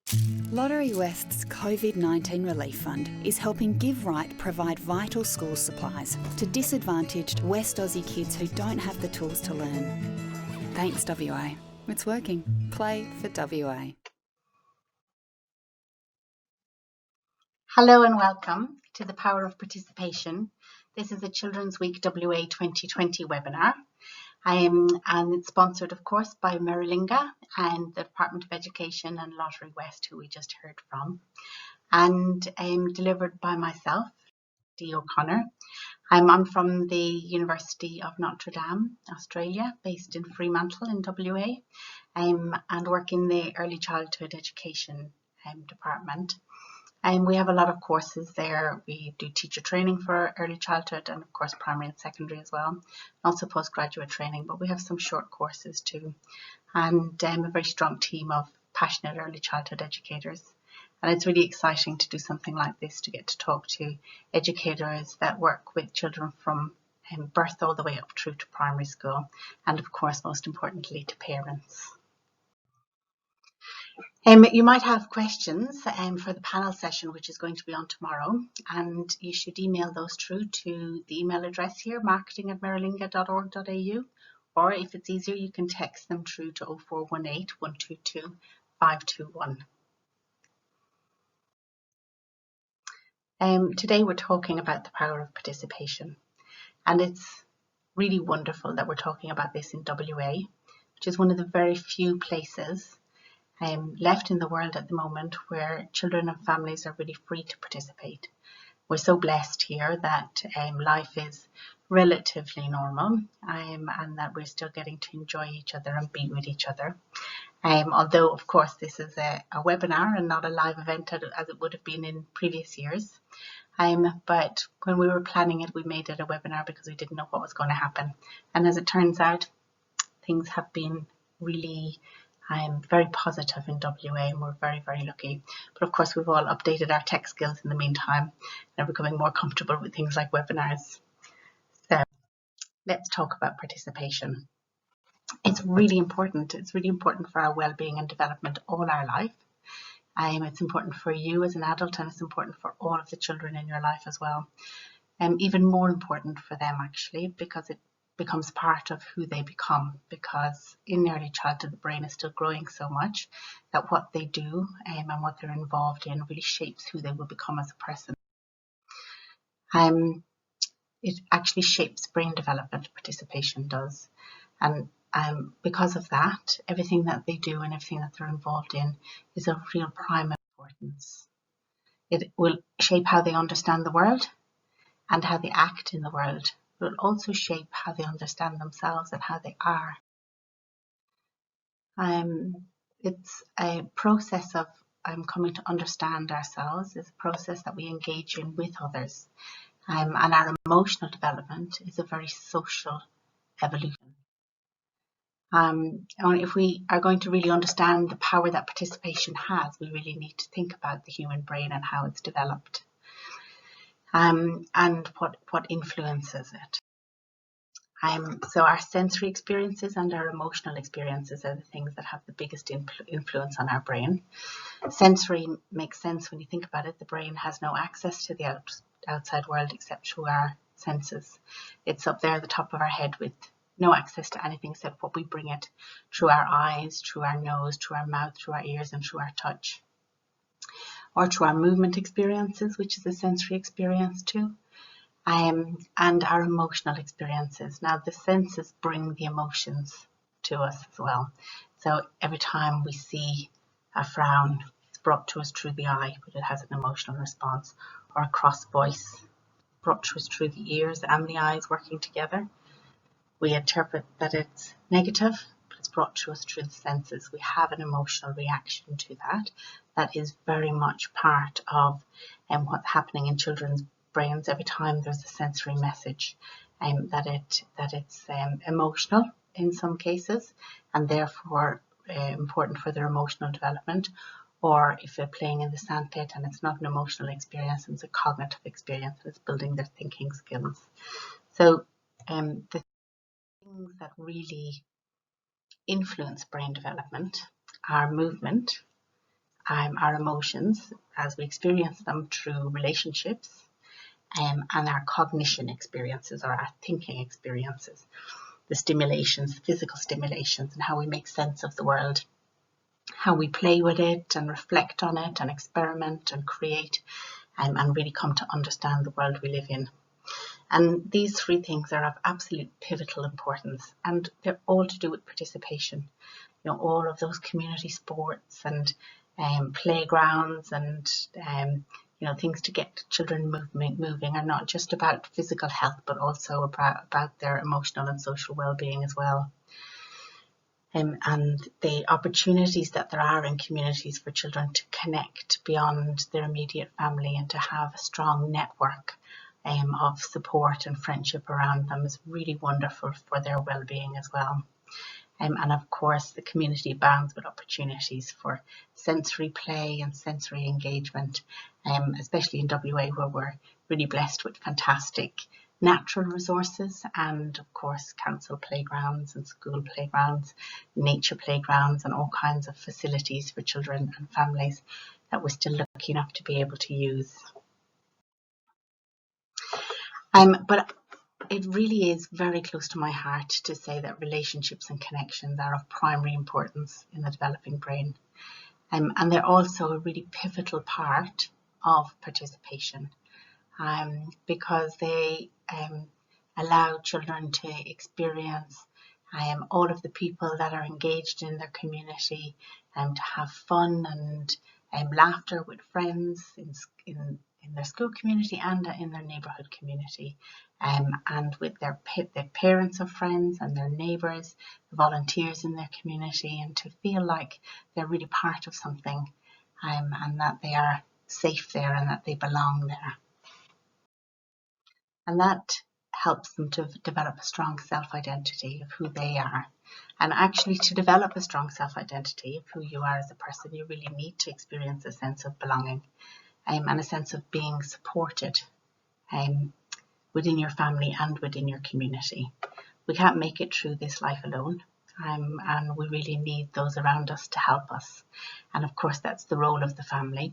Lotterywest's COVID-19 Relief Fund is helping Give Right provide vital school supplies to disadvantaged West Aussie kids who don't have the tools to learn. Thanks, WA. It's working. Play for WA. Hello and welcome to the Power of Participation. This is a Children's Week WA 2020 webinar. And it's sponsored, of course, by Meerilinga and the Department of Education and Lotterywest, who we just heard from, and delivered by myself, Dee O'Connor. I'm from the University of Notre Dame Australia, based in Fremantle in WA, and work in the Early Childhood Education department. We have a lot of courses there. We do teacher training for early childhood and of course primary and secondary as well, also postgraduate training, but we have some short courses too, and a very strong team of passionate early childhood educators. And it's really exciting to do something like this, to get to talk to educators that work with children from birth all the way up through to primary school, and of course most importantly to parents. You might have questions for the panel session, which is going to be on tomorrow, and you should email those through to the email address here, marketing@meerilinga.org.au, or if it's easier, you can text them through to 0418 122 521. Today we're talking about the power of participation, and it's really wonderful that we're talking about this in WA, which is one of the very few places left in the world at the moment where children and families are really free to participate. We're so blessed here that life is relatively normal, and that we're still getting to enjoy each other and be with each other. Although of course this is a webinar and not a live event as it would have been in previous years. But when we were planning it, we made it a webinar because we didn't know what was going to happen. And as it turns out, things have been really very positive in WA, and we're very, very lucky. But of course, we've all updated our tech skills in the meantime and are becoming more comfortable with things like webinars. So let's talk about participation. It's really important. It's really important for our well-being and development all our life. It's important for you as an adult, and it's important for all of the children in your life as well. Even more important for them actually, because it becomes part of who they become, because in early childhood the brain is still growing so much that what they do and what they're involved in really shapes who they will become as a person. It actually shapes brain development, participation does, and because of that, everything that they do and everything that they're involved in is of real prime importance. It will shape how they understand the world and how they act in the world. It will also shape how they understand themselves and how they are. It's a process of coming to understand ourselves. It's a process that we engage in with others. And our emotional development is a very social evolution. And if we are going to really understand the power that participation has, we really need to think about the human brain and how it's developed, and what influences it. So our sensory experiences and our emotional experiences are the things that have the biggest influence on our brain. Sensory makes sense when you think about it. The brain has no access to the outside world except through our senses. It's up there at the top of our head with no access to anything except what we bring it through our eyes, through our nose, through our mouth, through our ears, and through our touch. Or through our movement experiences, which is a sensory experience too. And our emotional experiences. Now the senses bring the emotions to us as well. So every time we see a frown, it's brought to us through the eye, but it has an emotional response. Or a cross voice, brought to us through the ears and the eyes working together. We interpret that it's negative, but it's brought to us through the senses. We have an emotional reaction to that. That is very much part of what's happening in children's brains every time there's a sensory message, that it's emotional in some cases, and therefore important for their emotional development. Or if they're playing in the sandpit and it's not an emotional experience, it's a cognitive experience, and it's building their thinking skills. So the things that really influence brain development are movement, our emotions as we experience them through relationships, and our cognition experiences, or our thinking experiences, the stimulations, the physical stimulations, and how we make sense of the world, how we play with it and reflect on it and experiment and create, and really come to understand the world we live in. And these three things are of absolute pivotal importance, and they're all to do with participation. You know, all of those community sports and playgrounds and you know, things to get children moving are not just about physical health, but also about their emotional and social well-being as well. And the opportunities that there are in communities for children to connect beyond their immediate family and to have a strong network of support and friendship around them is really wonderful for their well-being as well. And of course, the community abounds with opportunities for sensory play and sensory engagement, especially in WA, where we're really blessed with fantastic natural resources and, of course, council playgrounds and school playgrounds, nature playgrounds, and all kinds of facilities for children and families that we're still lucky enough to be able to use. But it really is very close to my heart to say that relationships and connections are of primary importance in the developing brain. And they're also a really pivotal part of participation, because they allow children to experience all of the people that are engaged in their community, to have fun and laughter with friends in their school community and in their neighbourhood community, and with their parents of friends and their neighbours, the volunteers in their community, and to feel like they're really part of something, and that they are safe there and that they belong there. And that helps them to develop a strong self-identity of who they are. And actually, to develop a strong self-identity of who you are as a person, you really need to experience a sense of belonging, and a sense of being supported within your family and within your community. We can't make it through this life alone, and we really need those around us to help us. And of course, that's the role of the family.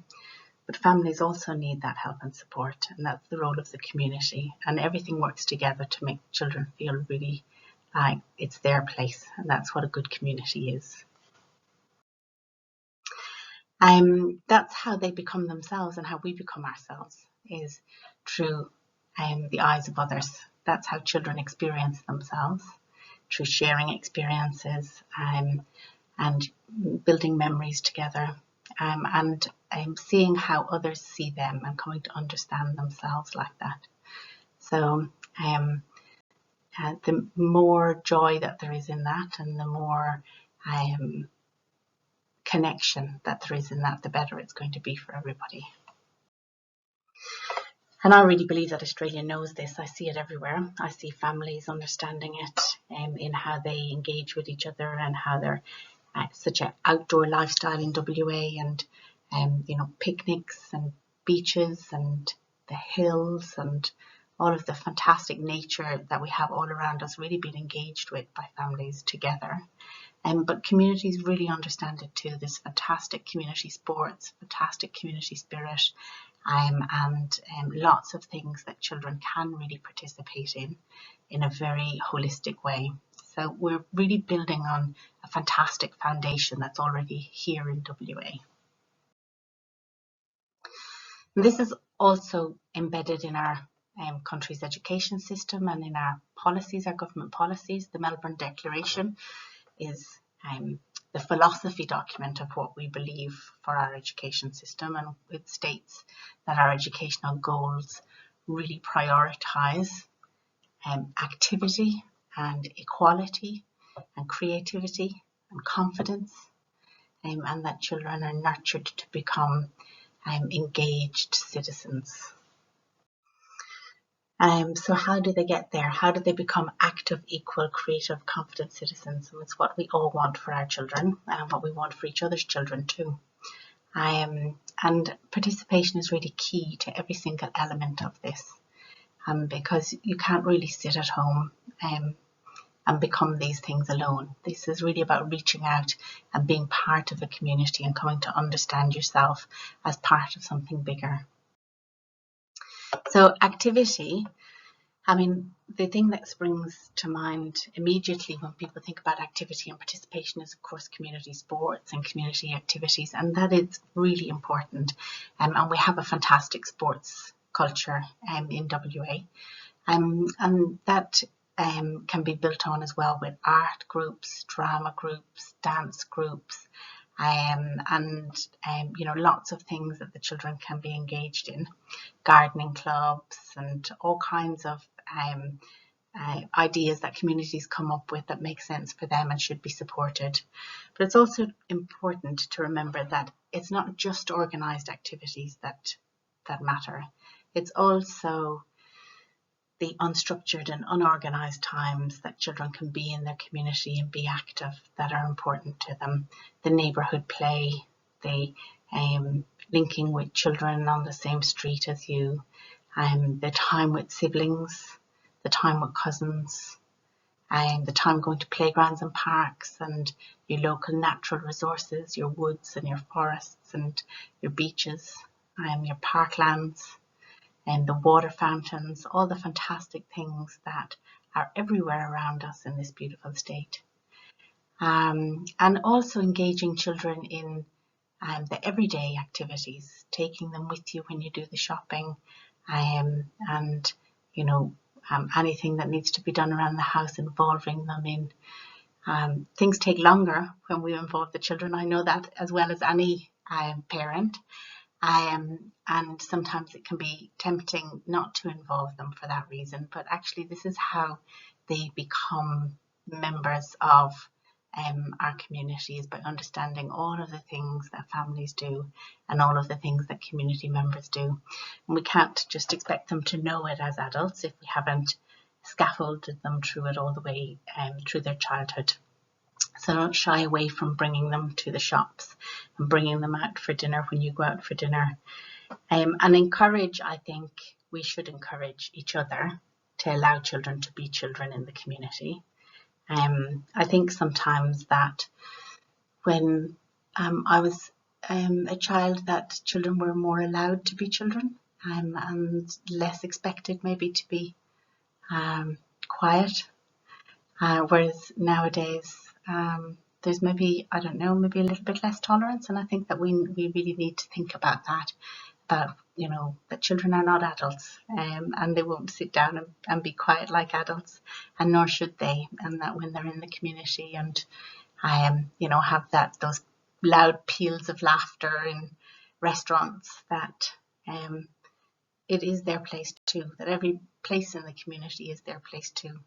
But families also need that help and support, and that's the role of the community. And everything works together to make children feel really like it's their place, and that's what a good community is. That's how they become themselves, and how we become ourselves is through the eyes of others. That's how children experience themselves, through sharing experiences and building memories together, and seeing how others see them and coming to understand themselves like that. So the more joy that there is in that, and the more connection that there is in that, the better it's going to be for everybody. And I really believe that Australia knows this. I see it everywhere. I see families understanding it in how they engage with each other, and how they're such an outdoor lifestyle in WA, and you know, picnics and beaches and the hills and all of the fantastic nature that we have all around us really being engaged with by families together. But communities really understand it too. There's fantastic community sports, fantastic community spirit, and lots of things that children can really participate in a very holistic way. So we're really building on a fantastic foundation that's already here in WA. And this is also embedded in our country's education system and in our policies, our government policies. The Melbourne Declaration is the philosophy document of what we believe for our education system, and it states that our educational goals really prioritise activity and equality and creativity and confidence, and that children are nurtured to become engaged citizens. So how do they get there? How do they become active, equal, creative, confident citizens? And it's what we all want for our children, and what we want for each other's children too. And participation is really key to every single element of this, because you can't really sit at home and become these things alone. This is really about reaching out and being part of a community and coming to understand yourself as part of something bigger. So activity, I mean, the thing that springs to mind immediately when people think about activity and participation is, of course, community sports and community activities, and that is really important. And we have a fantastic sports culture in WA, and that can be built on as well with art groups, drama groups, dance groups, and lots of things that the children can be engaged in, gardening clubs and all kinds of ideas that communities come up with that make sense for them and should be supported. But it's also important to remember that it's not just organised activities that matter. It's also the unstructured and unorganised times that children can be in their community and be active that are important to them. The neighbourhood play, the linking with children on the same street as you, the time with siblings, the time with cousins, the time going to playgrounds and parks and your local natural resources, your woods and your forests and your beaches, your parklands, and the water fountains, all the fantastic things that are everywhere around us in this beautiful state. And also engaging children in the everyday activities, taking them with you when you do the shopping, and anything that needs to be done around the house, involving them in. Things take longer when we involve the children. I know that as well as any parent. And sometimes it can be tempting not to involve them for that reason, but actually this is how they become members of our communities, by understanding all of the things that families do and all of the things that community members do. And we can't just expect them to know it as adults if we haven't scaffolded them through it all the way through their childhood. So don't shy away from bringing them to the shops and bringing them out for dinner when you go out for dinner. And encourage, I think we should encourage each other to allow children to be children in the community. I think sometimes that when I was a child, that children were more allowed to be children and less expected maybe to be quiet. Whereas nowadays, there's maybe a little bit less tolerance, and I think that we really need to think about that, that children are not adults, and they won't sit down and be quiet like adults, and nor should they, and that when they're in the community and have those loud peals of laughter in restaurants, that it is their place too, that every place in the community is their place too.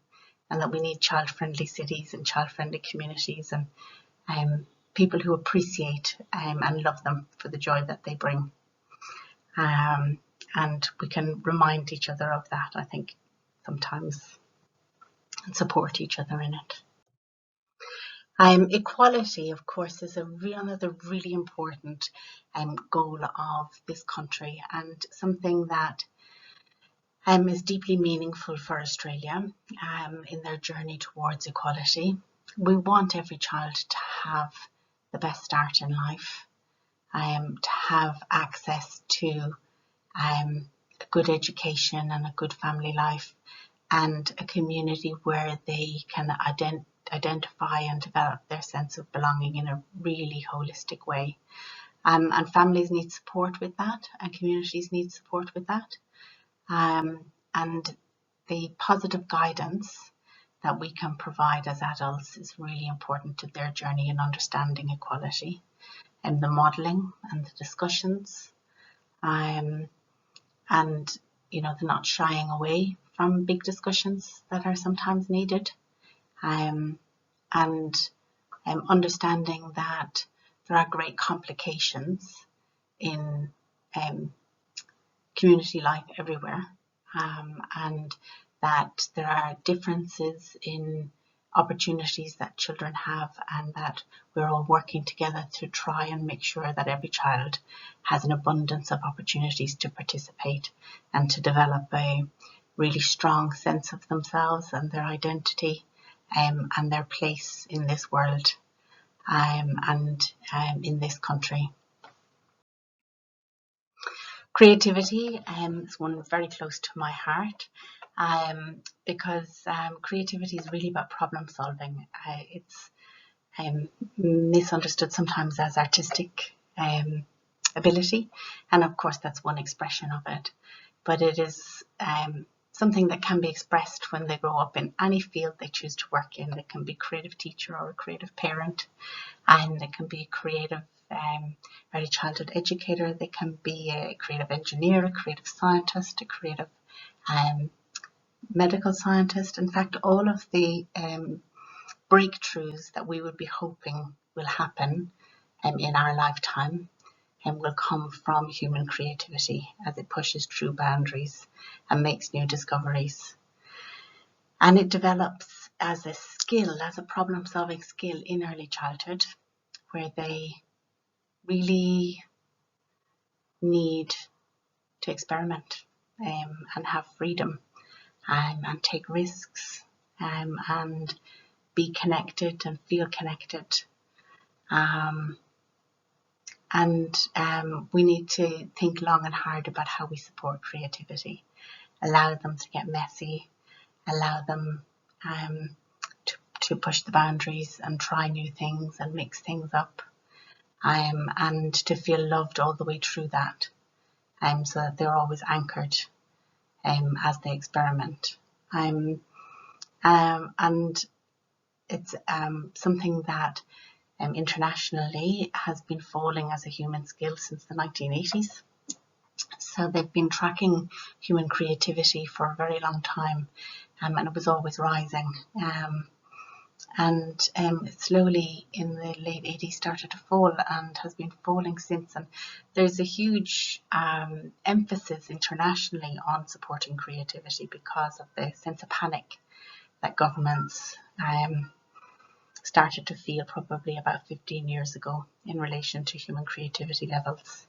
And that we need child-friendly cities and child-friendly communities and people who appreciate and love them for the joy that they bring. And we can remind each other of that, I think, sometimes, and support each other in it. Equality, of course, is another really important goal of this country, and something that is deeply meaningful for Australia in their journey towards equality. We want every child to have the best start in life, to have access to a good education and a good family life, and a community where they can identify and develop their sense of belonging in a really holistic way. And families need support with that, and communities need support with that. And the positive guidance that we can provide as adults is really important to their journey in understanding equality, and the modelling and the discussions, and the not shying away from big discussions that are sometimes needed, and understanding that there are great complications in community life everywhere, and that there are differences in opportunities that children have, and that we're all working together to try and make sure that every child has an abundance of opportunities to participate and to develop a really strong sense of themselves and their identity, and their place in this world and in this country. Creativity is one very close to my heart because creativity is really about problem solving. It's misunderstood sometimes as artistic ability, and of course that's one expression of it, but it is something that can be expressed when they grow up in any field they choose to work in. They can be a creative teacher or a creative parent, and they can be a creative early childhood educator. They can be a creative engineer, a creative scientist, a creative medical scientist. In fact, all of the breakthroughs that we would be hoping will happen in our lifetime and will come from human creativity as it pushes through boundaries and makes new discoveries. And it develops as a skill, as a problem-solving skill in early childhood, where they really need to experiment and have freedom and take risks and be connected and feel connected. We need to think long and hard about how we support creativity, allow them to get messy, allow them to push the boundaries and try new things and mix things up, and to feel loved all the way through that, so that they're always anchored as they experiment. And it's something that internationally has been falling as a human skill since the 1980s. So they've been tracking human creativity for a very long time, and it was always rising. And slowly in the late 80s started to fall and has been falling since. And there's a huge emphasis internationally on supporting creativity because of the sense of panic that governments started to feel probably about 15 years ago in relation to human creativity levels.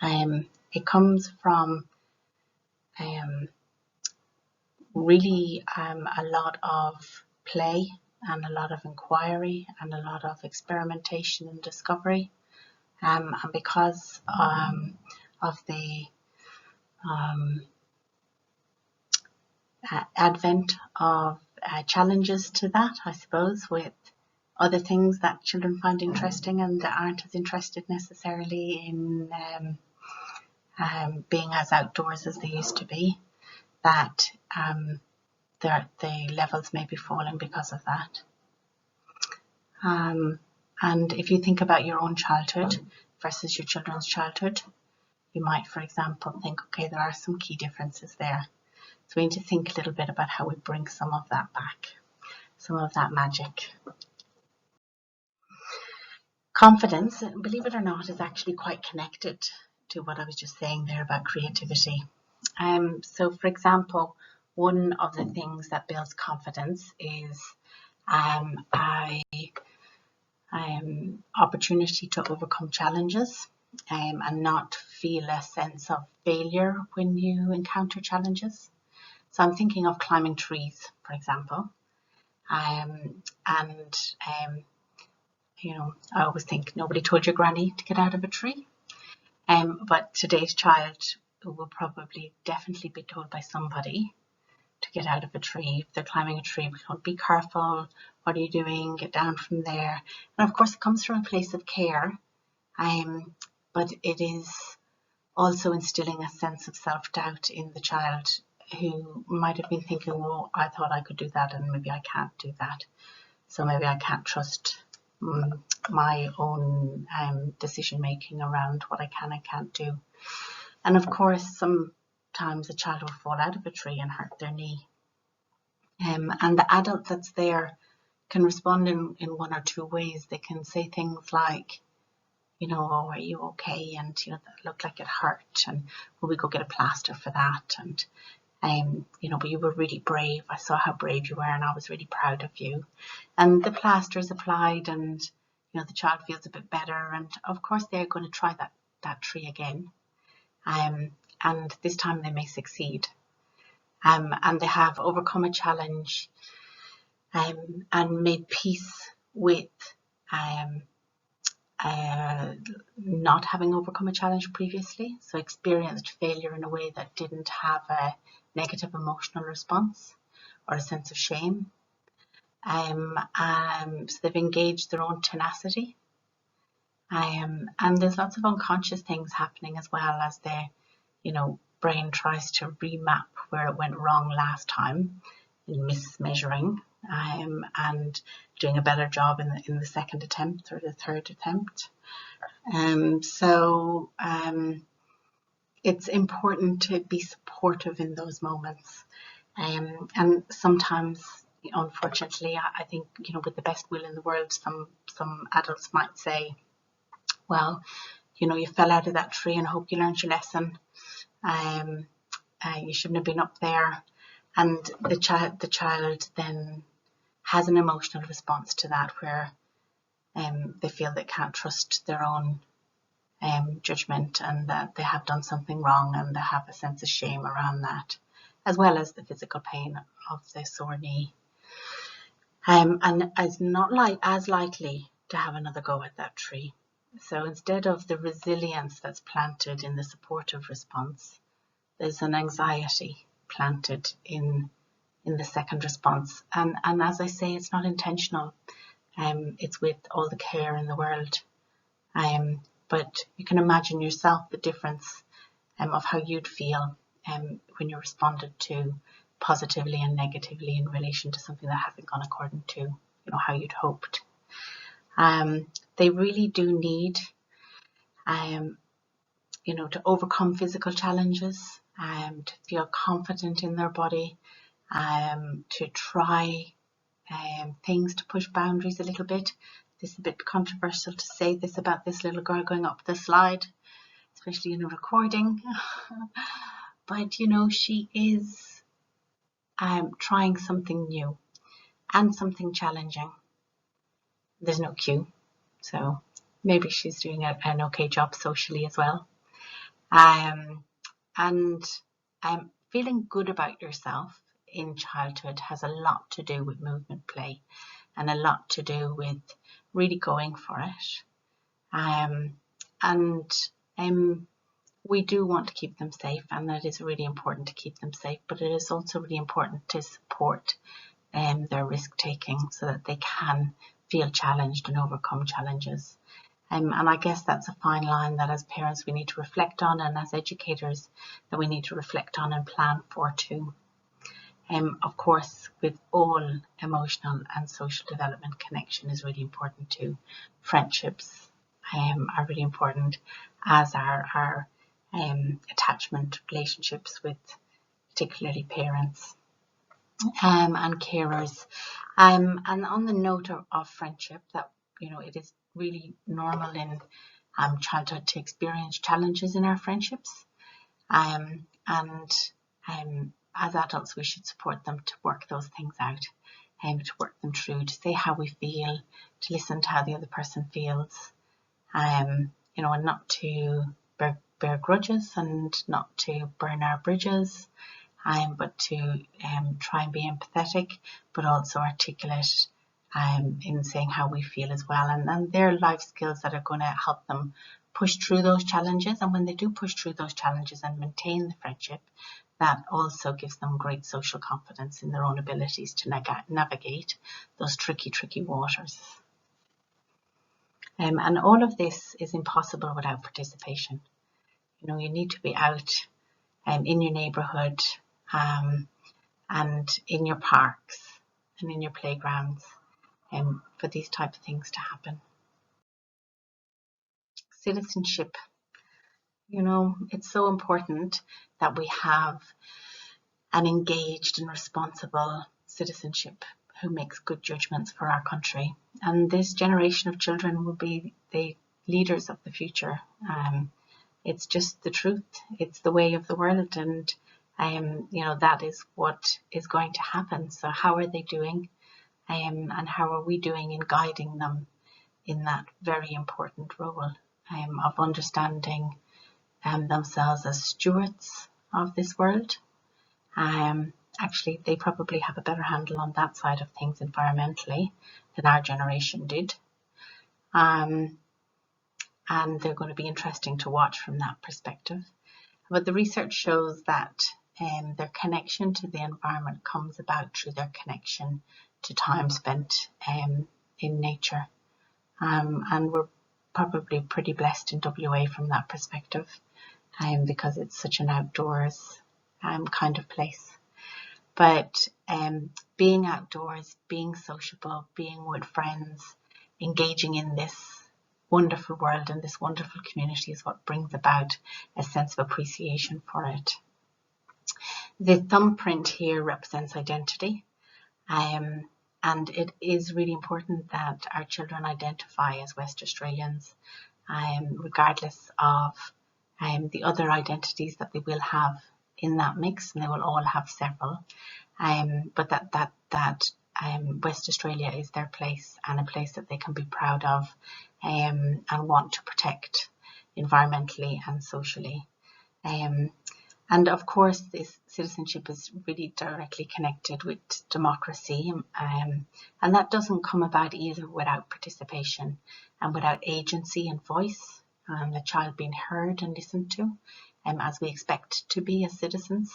It comes from really a lot of play and a lot of inquiry and a lot of experimentation and discovery, and because of the advent of challenges to that, I suppose, with other things that children find interesting and that aren't as interested necessarily in being as outdoors as they used to be, that the levels may be falling because of that. And if you think about your own childhood versus your children's childhood, you might, for example, think, okay, there are some key differences there. So we need to think a little bit about how we bring some of that back, some of that magic. Confidence, believe it or not, is actually quite connected to what I was just saying there about creativity. So, for example, one of the things that builds confidence is opportunity to overcome challenges and not feel a sense of failure when you encounter challenges. So I'm thinking of climbing trees, for example, you know, I always think nobody told your granny to get out of a tree, but today's child will probably definitely be told by somebody to get out of a tree. If they're climbing a tree, be careful, what are you doing, get down from there. And of course it comes from a place of care, but it is also instilling a sense of self-doubt in the child who might have been thinking, well, I thought I could do that and maybe I can't do that, so maybe I can't trust my own decision making around what I can and can't do. And of course sometimes a child will fall out of a tree and hurt their knee, and the adult that's there can respond in one or two ways. They can say things like, you know, oh, are you okay? And, you know, that looked like it hurt, and will we go get a plaster for that? And you know, but you were really brave. I saw how brave you were and I was really proud of you. And the plaster is applied and, you know, the child feels a bit better. And of course they're going to try that tree again. And this time they may succeed. And they have overcome a challenge and made peace with not having overcome a challenge previously, so experienced failure in a way that didn't have a negative emotional response or a sense of shame. So they've engaged their own tenacity. And there's lots of unconscious things happening as well as their, brain tries to remap where it went wrong last time in mismeasuring, and doing a better job in the second attempt or the third attempt. So it's important to be supportive in those moments. And sometimes, unfortunately, I think, with the best will in the world, some adults might say, well, you fell out of that tree and I hope you learned your lesson. You shouldn't have been up there. And the child then has an emotional response to that where they feel they can't trust their own judgment and that they have done something wrong, and they have a sense of shame around that, as well as the physical pain of the sore knee. And is not as likely to have another go at that tree. So instead of the resilience that's planted in the supportive response, there's an anxiety planted in the second response. And as I say, it's not intentional. It's with all the care in the world. But you can imagine yourself the difference of how you'd feel when you responded to positively and negatively in relation to something that hasn't gone according to how you'd hoped. They really do need to overcome physical challenges, to feel confident in their body, to try things, to push boundaries a little bit. This is a bit controversial to say this about this little girl going up the slide, especially in a recording. But she is trying something new and something challenging. There's no cue, so maybe she's doing an okay job socially as well. And feeling good about yourself in childhood has a lot to do with movement play and a lot to do with really going for it. And we do want to keep them safe, and that is really important to keep them safe, but it is also really important to support their risk taking so that they can feel challenged and overcome challenges. And I guess that's a fine line that as parents we need to reflect on, and as educators that we need to reflect on and plan for too. Of course, with all emotional and social development, connection is really important too. Friendships are really important, as are our attachment relationships with particularly parents and carers. And on the note of friendship, that it is really normal in childhood to experience challenges in our friendships, and as adults we should support them to work those things out, to work them through, to say how we feel, to listen to how the other person feels, and not to bear grudges and not to burn our bridges, but to try and be empathetic, but also articulate in saying how we feel as well. And they're life skills that are going to help them push through those challenges. And when they do push through those challenges and maintain the friendship, that also gives them great social confidence in their own abilities to navigate those tricky waters. And all of this is impossible without participation. You need to be out in your neighbourhood and in your parks and in your playgrounds for these type of things to happen. Citizenship. It's so important that we have an engaged and responsible citizenship who makes good judgments for our country. And this generation of children will be the leaders of the future. It's just the truth. It's the way of the world, and that is what is going to happen. So how are they doing, and how are we doing in guiding them in that very important role of understanding themselves as stewards of this world, and actually they probably have a better handle on that side of things environmentally than our generation did. And they're going to be interesting to watch from that perspective. But the research shows that their connection to the environment comes about through their connection to time spent in nature. And we're probably pretty blessed in WA from that perspective, because it's such an outdoors kind of place. But being outdoors, being sociable, being with friends, engaging in this wonderful world and this wonderful community is what brings about a sense of appreciation for it. The thumbprint here represents identity, and it is really important that our children identify as West Australians, regardless of the other identities that they will have in that mix, and they will all have several, but that West Australia is their place, and a place that they can be proud of and want to protect environmentally and socially. And of course, this citizenship is really directly connected with democracy, and that doesn't come about either without participation and without agency and voice, the child being heard and listened to, as we expect to be as citizens.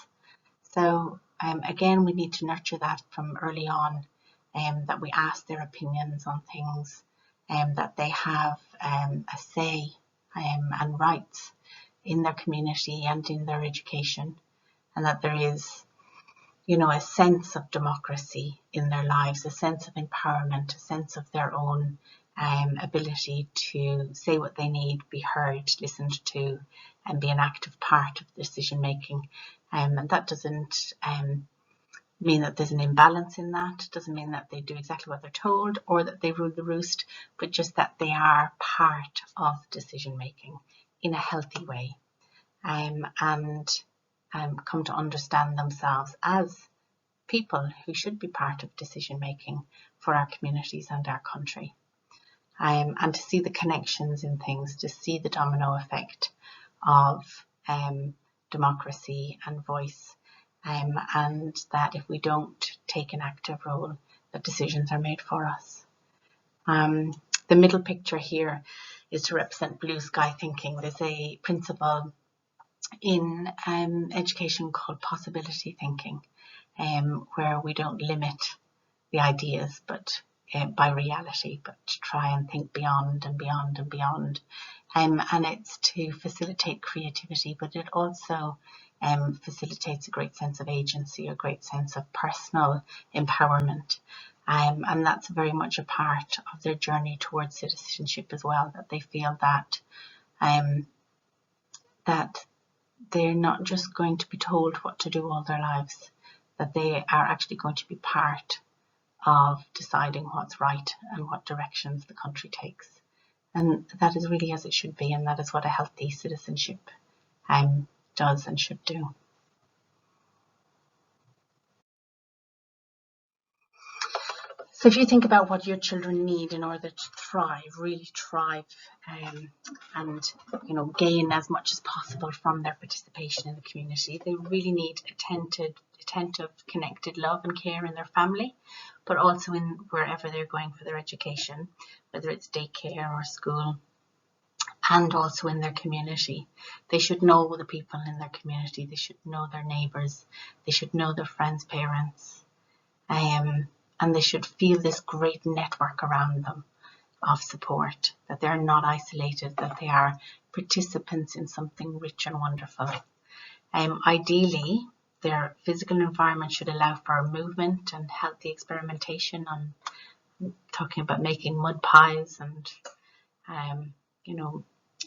So again, we need to nurture that from early on, that we ask their opinions on things, that they have a say and rights in their community and in their education, and that there is, a sense of democracy in their lives, a sense of empowerment, a sense of their own ability to say what they need, be heard, listened to, and be an active part of decision making. And that doesn't mean that there's an imbalance in that. It doesn't mean that they do exactly what they're told or that they rule the roost, but just that they are part of decision making in a healthy way, and come to understand themselves as people who should be part of decision making for our communities and our country, and to see the connections in things, to see the domino effect of democracy and voice, and that if we don't take an active role, that decisions are made for us. The middle picture here is to represent blue sky thinking. There's a principle in education called possibility thinking, where we don't limit the ideas but by reality, but to try and think beyond and beyond and beyond. And it's to facilitate creativity, but it also facilitates a great sense of agency, a great sense of personal empowerment. And that's very much a part of their journey towards citizenship as well, that they feel that that they're not just going to be told what to do all their lives, that they are actually going to be part of deciding what's right and what directions the country takes. And that is really as it should be, and that is what a healthy citizenship does and should do. So if you think about what your children need in order to thrive, really thrive, and gain as much as possible from their participation in the community, they really need attentive, connected love and care in their family, but also in wherever they're going for their education, whether it's daycare or school, and also in their community. They should know the people in their community. They should know their neighbours. They should know their friends' parents. And they should feel this great network around them of support, that they're not isolated, that they are participants in something rich and wonderful. Ideally, their physical environment should allow for movement and healthy experimentation. I'm talking about making mud pies and,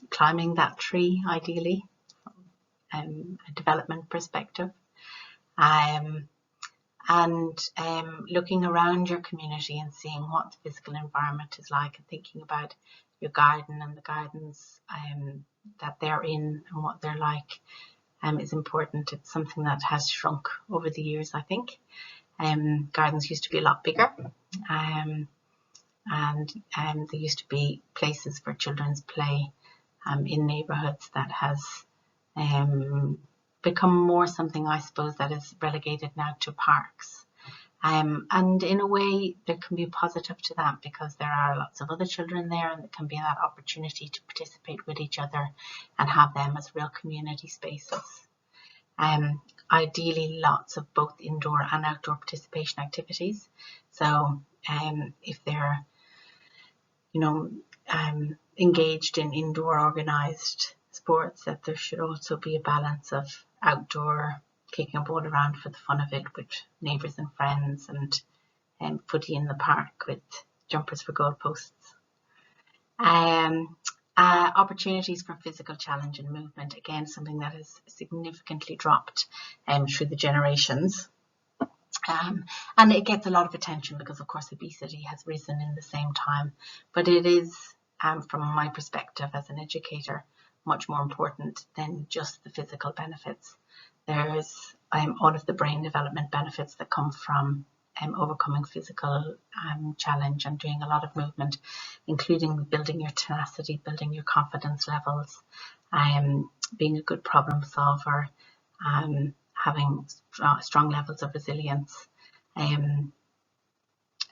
climbing that tree, ideally, a development perspective. And looking around your community and seeing what the physical environment is like, and thinking about your garden and the gardens that they're in and what they're like is important. It's something that has shrunk over the years, I think. Gardens used to be a lot bigger, and there used to be places for children's play in neighbourhoods that has become more something, I suppose, that is relegated now to parks. And in a way, there can be a positive to that, because there are lots of other children there, and there can be that opportunity to participate with each other and have them as real community spaces. Ideally, lots of both indoor and outdoor participation activities. So if they're, engaged in indoor organised sports, that there should also be a balance of outdoor, kicking a ball around for the fun of it with neighbours and friends, and footy in the park with jumpers for goalposts. Opportunities for physical challenge and movement, again, something that has significantly dropped through the generations. And it gets a lot of attention because, of course, obesity has risen in the same time. But it is, from my perspective as an educator, much more important than just the physical benefits. There's all of the brain development benefits that come from overcoming physical challenge and doing a lot of movement, including building your tenacity, building your confidence levels, being a good problem solver, having strong levels of resilience, and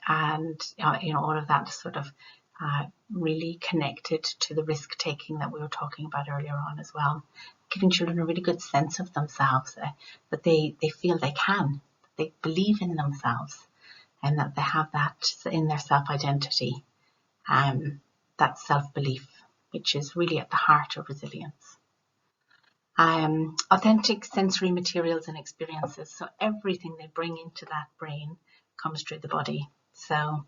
all of that sort of really connected to the risk taking that we were talking about earlier on as well, giving children a really good sense of themselves, that they feel they can, they believe in themselves, and that they have that in their self-identity, that self-belief, which is really at the heart of resilience. Authentic sensory materials and experiences. So everything they bring into that brain comes through the body. So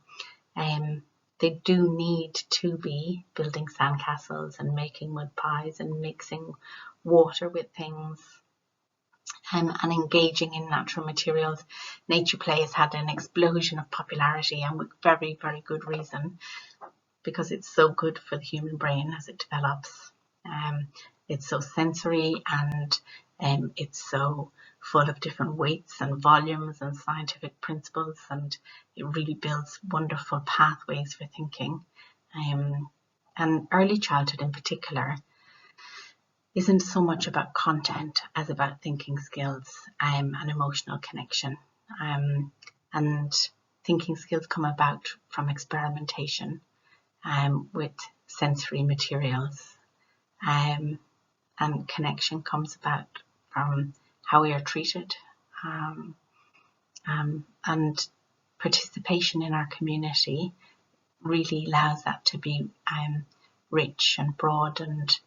they do need to be building sandcastles and making mud pies and mixing water with things, and engaging in natural materials. Nature play has had an explosion of popularity, and with very, very good reason, because it's so good for the human brain as it develops. It's so sensory, and it's so full of different weights and volumes and scientific principles, and it really builds wonderful pathways for thinking. And early childhood in particular isn't so much about content as about thinking skills and emotional connection. And thinking skills come about from experimentation with sensory materials. And connection comes about from how we are treated, and participation in our community really allows that to be rich and broad and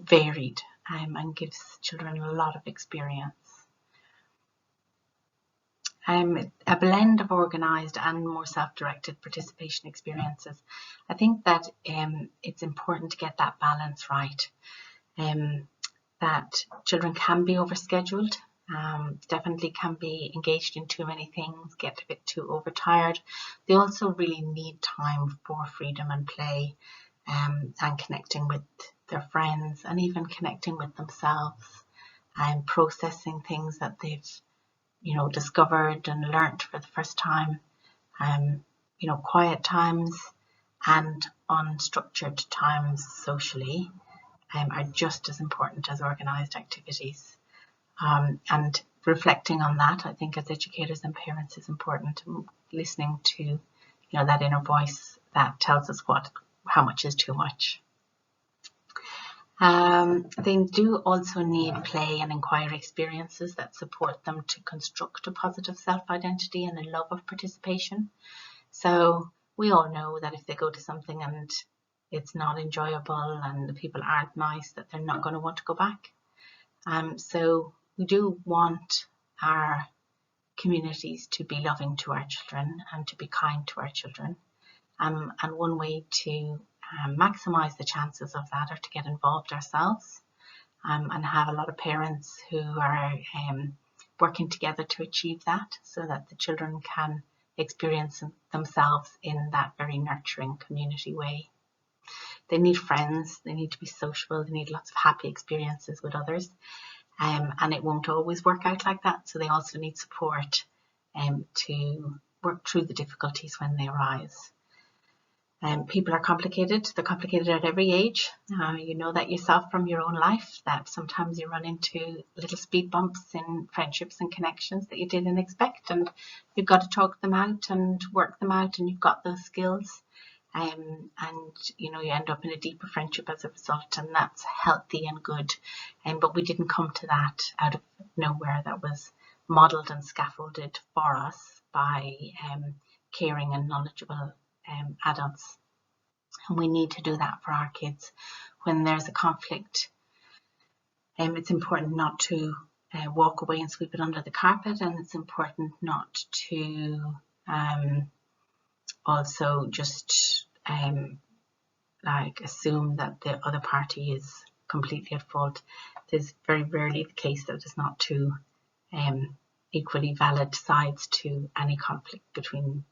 varied, and gives children a lot of experience. A blend of organised and more self-directed participation experiences. I think that it's important to get that balance right. That children can be overscheduled, definitely can be engaged in too many things, get a bit too overtired. They also really need time for freedom and play, and connecting with their friends, and even connecting with themselves, and processing things that they've discovered and learnt for the first time. Quiet times and unstructured times socially are just as important as organised activities. And reflecting on that, I think, as educators and parents, is important. Listening to that inner voice that tells us how much is too much. They do also need play and inquiry experiences that support them to construct a positive self-identity and a love of participation. So we all know that if they go to something and it's not enjoyable and the people aren't nice, that they're not going to want to go back. So we do want our communities to be loving to our children and to be kind to our children. And one way to maximise the chances of that are to get involved ourselves, and have a lot of parents who are working together to achieve that, so that the children can experience themselves in that very nurturing community way. They need friends, they need to be sociable, they need lots of happy experiences with others, and it won't always work out like that, so they also need support to work through the difficulties when they arise. People are complicated. They're complicated at every age. You know that yourself from your own life, that sometimes you run into little speed bumps in friendships and connections that you didn't expect, and you've got to talk them out and work them out, and you've got those skills. And you know, you end up in a deeper friendship as a result, and that's healthy and good. But we didn't come to that out of nowhere. That was modelled and scaffolded for us by caring and knowledgeable adults. And we need to do that for our kids. When there's a conflict, it's important not to walk away and sweep it under the carpet, and it's important not to also just like assume that the other party is completely at fault. There's very rarely the case that there's not two equally valid sides to any conflict between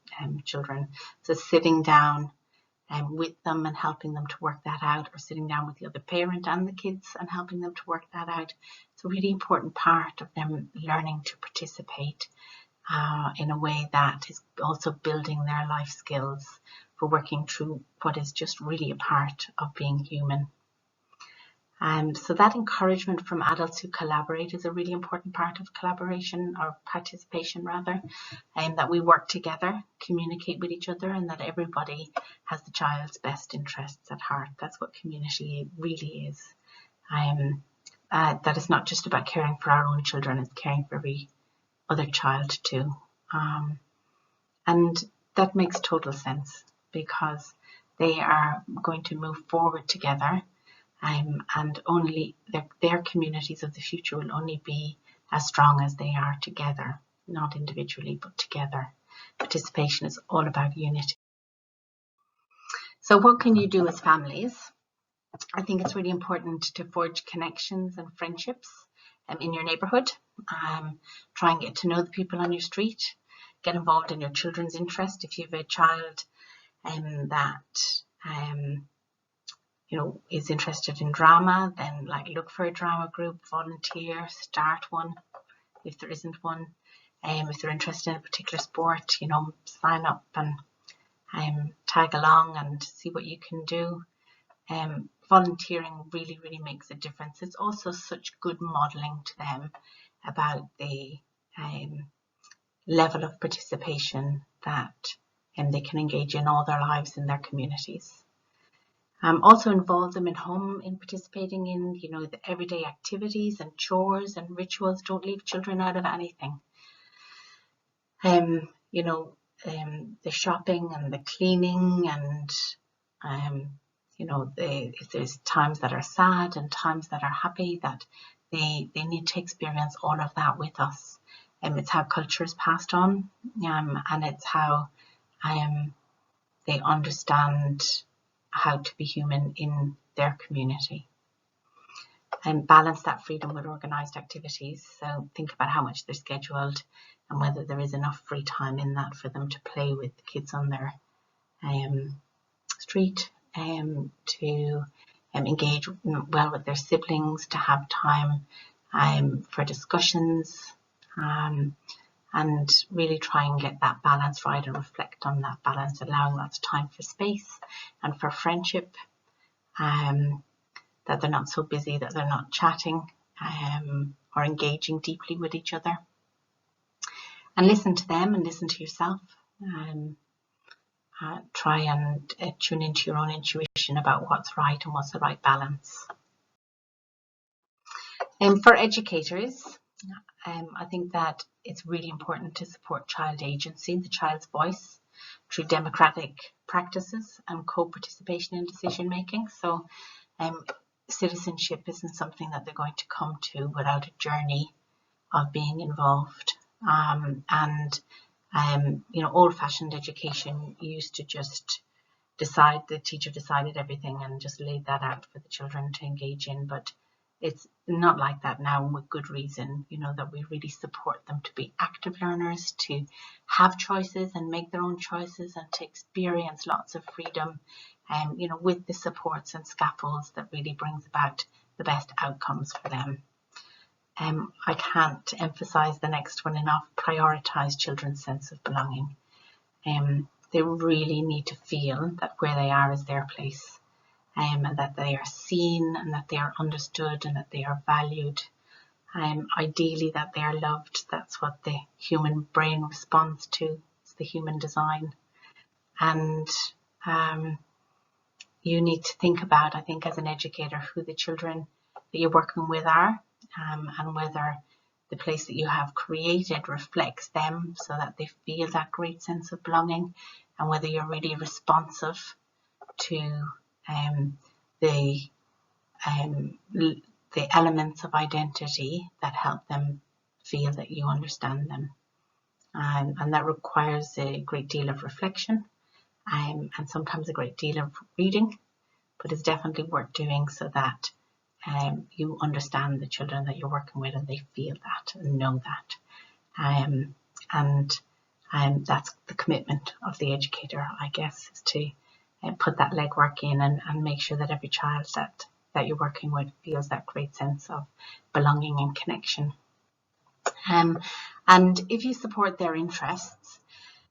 children. So sitting down with them and helping them to work that out, or sitting down with the other parent and the kids and helping them to work that out, it's a really important part of them learning to participate in a way that is also building their life skills for working through what is just really a part of being human. So that encouragement from adults who collaborate is a really important part of collaboration, or participation rather, and that we work together, communicate with each other, and that everybody has the child's best interests at heart. That's what community really is. That is not just about caring for our own children, it's caring for every other child too. And that makes total sense, because they are going to move forward together. And only their communities of the future will only be as strong as they are together, not individually, but together. Participation is all about unity. So what can you do as families? I think it's really important to forge connections and friendships in your neighbourhood. Try and get to know the people on your street. Get involved in your children's interest. If you have a child that you know, is interested in drama, then like look for a drama group, volunteer, start one if there isn't one. If they're interested in a particular sport, you know, sign up and tag along and see what you can do. Volunteering really, really makes a difference. It's also such good modelling to them about the level of participation that they can engage in all their lives in their communities. Also involve them in participating in, you know, the everyday activities and chores and rituals. Don't leave children out of anything. You know, the shopping and the cleaning and, you know, if there's times that are sad and times that are happy, that they need to experience all of that with us. It's how culture is passed on, and it's how they understand how to be human in their community. And balance that freedom with organised activities. So think about how much they're scheduled and whether there is enough free time in that for them to play with the kids on their street, to engage well with their siblings, to have time for discussions, and really try and get that balance right and reflect on that balance, allowing lots of time for space and for friendship, that they're not so busy that they're not chatting or engaging deeply with each other. And listen to them and listen to yourself. Try and tune into your own intuition about what's right and what's the right balance. For educators, I think that it's really important to support child agency, the child's voice, through democratic practices and co-participation in decision making. So citizenship isn't something that they're going to come to without a journey of being involved. You know, old-fashioned education used to just decide, the teacher decided everything and just laid that out for the children to engage in, but it's not like that now, and with good reason, you know, that we really support them to be active learners, to have choices and make their own choices, and to experience lots of freedom, you know, with the supports and scaffolds that really brings about the best outcomes for them. I can't emphasize the next one enough. Prioritise children's sense of belonging. they really need to feel that where they are is their place, and that they are seen and that they are understood and that they are valued. Ideally that they are loved. That's what the human brain responds to. It's the human design. And you need to think about, I think, as an educator, who the children that you're working with are, and whether the place that you have created reflects them so that they feel that great sense of belonging, and whether you're really responsive to the elements of identity that help them feel that you understand them. And that requires a great deal of reflection, and sometimes a great deal of reading, but it's definitely worth doing so that you understand the children that you're working with and they feel that and know that. And that's the commitment of the educator, I guess, is to put that legwork in and make sure that every child that you're working with feels that great sense of belonging and connection. And if you support their interests,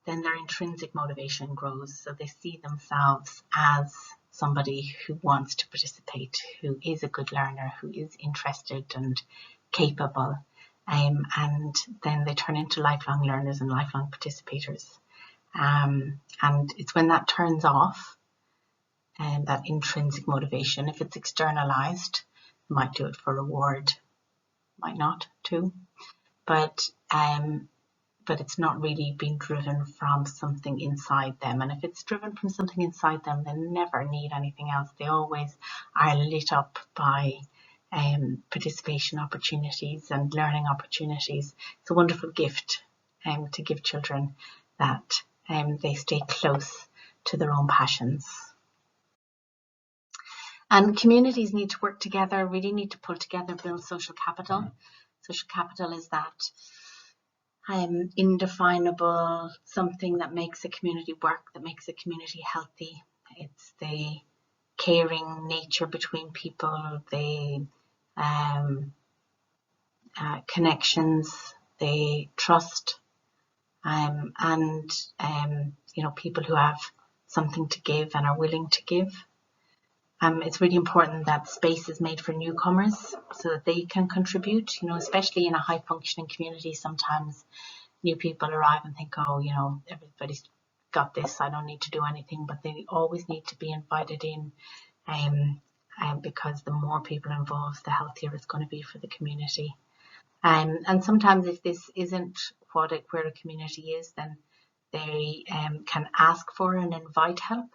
then their intrinsic motivation grows. So they see themselves as somebody who wants to participate, who is a good learner, who is interested and capable. And then they turn into lifelong learners and lifelong participators. And it's when that turns off, and that intrinsic motivation, if it's externalized, you might do it for reward, might not too, but it's not really being driven from something inside them. And if it's driven from something inside them, they never need anything else. They always are lit up by participation opportunities and learning opportunities. It's a wonderful gift to give children, that they stay close to their own passions. And communities need to work together, really need to pull together, build social capital. Social capital is that indefinable something that makes a community work, that makes a community healthy. It's the caring nature between people, the connections, the trust, and people who have something to give and are willing to give. It's really important that space is made for newcomers so that they can contribute, especially in a high functioning community. Sometimes new people arrive and think, everybody's got this, I don't need to do anything, but they always need to be invited in, because the more people involved, the healthier it's going to be for the community. And sometimes if this isn't where a community is, then they can ask for and invite help.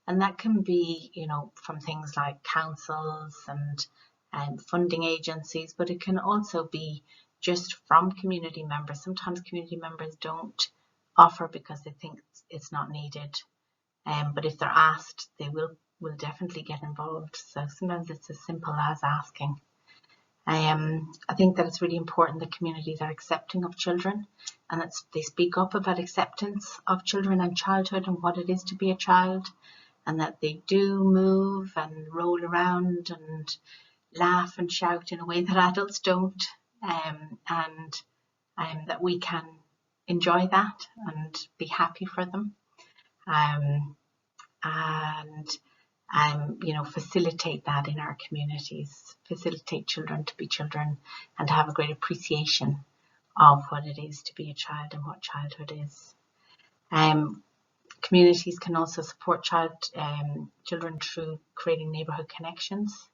And that can be, from things like councils and funding agencies, but it can also be just from community members. Sometimes community members don't offer because they think it's not needed. But if they're asked, they will definitely get involved. So sometimes it's as simple as asking. I think that it's really important that communities are accepting of children, and that they speak up about acceptance of children and childhood and what it is to be a child, and that they do move and roll around and laugh and shout in a way that adults don't, and that we can enjoy that and be happy for them, and facilitate that in our communities, facilitate children to be children and to have a great appreciation of what it is to be a child and what childhood is. Communities can also support children through creating neighbourhood connections.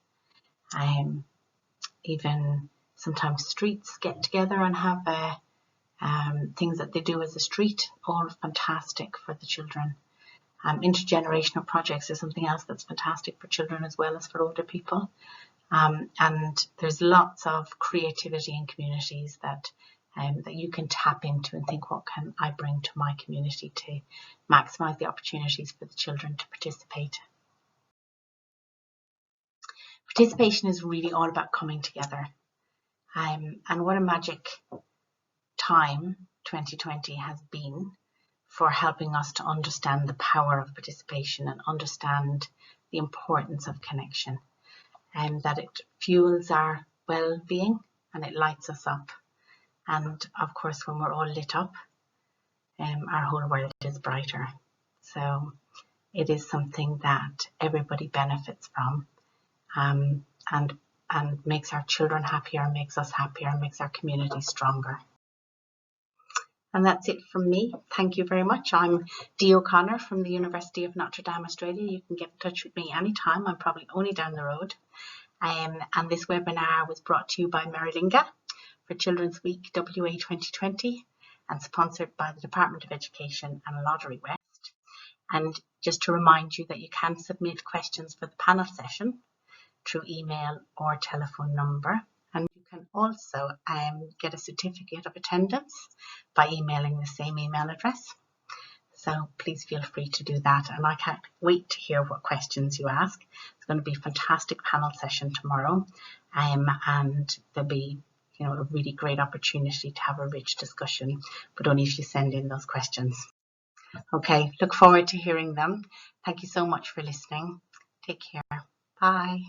Even sometimes streets get together and have things that they do as a street, all fantastic for the children. Intergenerational projects is something else that's fantastic for children as well as for older people. And there's lots of creativity in communities that you can tap into and think, what can I bring to my community to maximise the opportunities for the children to participate. Participation is really all about coming together. And what a magic time 2020 has been for helping us to understand the power of participation and understand the importance of connection, and that it fuels our well-being and it lights us up. And of course, when we're all lit up, our whole world is brighter. So it is something that everybody benefits from, and makes our children happier, makes us happier, and makes our community stronger. And that's it from me. Thank you very much. I'm Dee O'Connor from the University of Notre Dame Australia. You can get in touch with me anytime. I'm probably only down the road. And this webinar was brought to you by Meerilinga for Children's Week WA 2020 and sponsored by the Department of Education and Lotterywest. And just to remind you that you can submit questions for the panel session through email or telephone number. And you can also get a certificate of attendance by emailing the same email address. So please feel free to do that. And I can't wait to hear what questions you ask. It's going to be a fantastic panel session tomorrow. And there'll be a really great opportunity to have a rich discussion, but only if you send in those questions. Okay, look forward to hearing them. Thank you so much for listening. Take care. Bye.